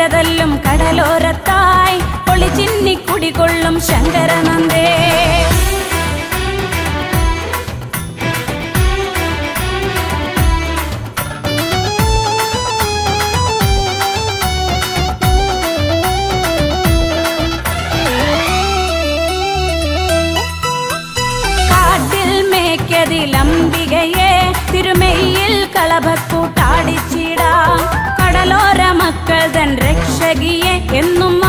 തിരതല്ലും കടലോരത്തായി ഒളിച്ചിന്നി കുടികൊള്ളും ശങ്കരനന്ദേ. ിലംബികയെ തിരുമെയ്യിൽ കളഭക്കൂട്ടാടിച്ചിടാം. കടലോര മക്കൾ തൻ രക്ഷകിയെ എന്നും